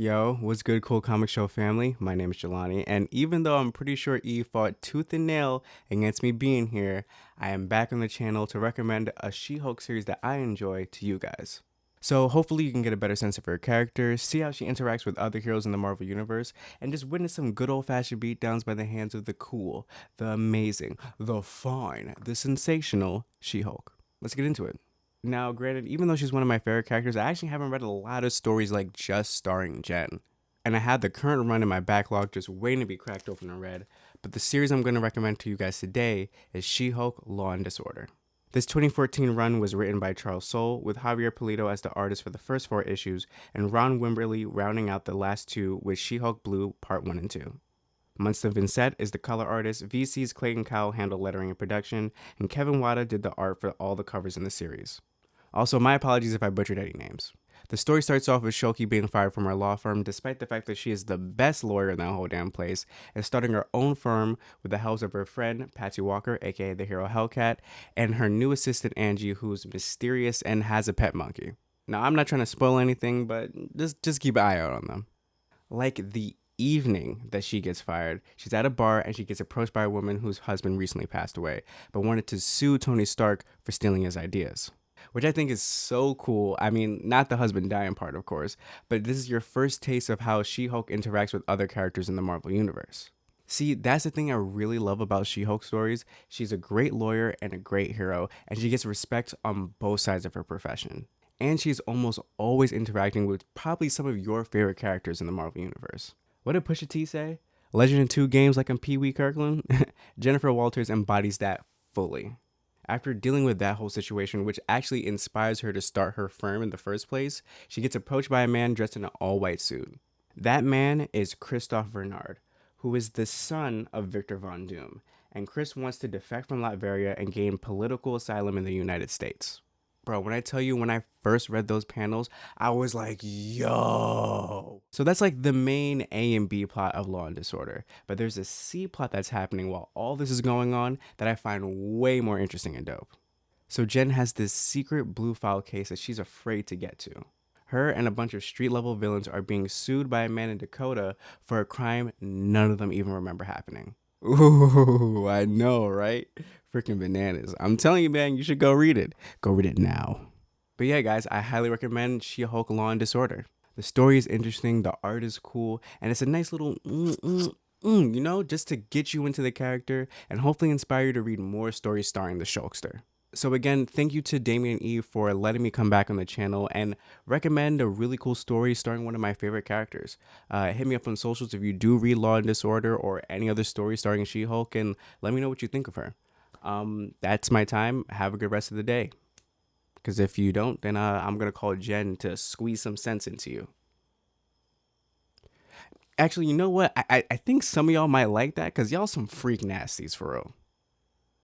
Yo, what's good, cool comic show family? My name is Jelani, and even though I'm pretty sure E fought tooth and nail against me being here, I am back on the channel to recommend a She-Hulk series that I enjoy to you guys. So hopefully you can get a better sense of her character, see how she interacts with other heroes in the Marvel Universe, and just witness some good old-fashioned beatdowns by the hands of the cool, the amazing, the fine, the sensational She-Hulk. Let's get into it. Now, granted, even though she's one of my favorite characters, I actually haven't read a lot of stories like just starring Jen. And I had the current run in my backlog just waiting to be cracked open and read. But the series I'm going to recommend to you guys today is She-Hulk Law and Disorder. This 2014 run was written by Charles Soule, with Javier Pulido as the artist for the first 4 issues, and Ron Wimberly rounding out the last two with She-Hulk Blue Part 1 and 2. Munson Vincent is the color artist, VC's Clayton Cowell handled lettering and production, and Kevin Wada did the art for all the covers in the series. Also, my apologies if I butchered any names. The story starts off with Shoki being fired from her law firm despite the fact that she is the best lawyer in that whole damn place and starting her own firm with the help of her friend Patsy Walker, aka the hero Hellcat, and her new assistant Angie, who's mysterious and has a pet monkey. Now, I'm not trying to spoil anything, but just keep an eye out on them. Like the evening that she gets fired, she's at a bar and she gets approached by a woman whose husband recently passed away, but wanted to sue Tony Stark for stealing his ideas, which I think is so cool. I mean, not the husband dying part, of course, but this is your first taste of how She-Hulk interacts with other characters in the Marvel Universe. See, that's the thing I really love about She-Hulk stories. She's a great lawyer and a great hero, and she gets respect on both sides of her profession. And she's almost always interacting with probably some of your favorite characters in the Marvel Universe. What did Pusha T say? Legend in 2 games like I'm Pee Wee Kirkland? Jennifer Walters embodies that fully. After dealing with that whole situation, which actually inspires her to start her firm in the first place, she gets approached by a man dressed in an all-white suit. That man is Christophe Bernard, who is the son of Victor Von Doom, and Chris wants to defect from Latveria and gain political asylum in the United States. Bro, when I tell you, when I first read those panels, I was like, yo. So that's like the main A and B plot of Law and Disorder. But there's a C plot that's happening while all this is going on that I find way more interesting and dope. So Jen has this secret blue file case that she's afraid to get to. Her and a bunch of street level villains are being sued by a man in Dakota for a crime none of them even remember happening. Ooh, I know, right? Freaking bananas. I'm telling you, man, you should go read it. Go read it now. But yeah, guys, I highly recommend She-Hulk Law and Disorder. The story is interesting, the art is cool, and it's a nice little just to get you into the character and hopefully inspire you to read more stories starring the Shulkster. So again, thank you to Damian E for letting me come back on the channel and recommend a really cool story starring one of my favorite characters. Hit me up on socials if you do read Law and Disorder or any other story starring She-Hulk, and let me know what you think of her. That's my time. Have a good rest of the day. Because if you don't, then I'm going to call Jen to squeeze some sense into you. Actually, you know what? I think some of y'all might like that because y'all some freak nasties for real.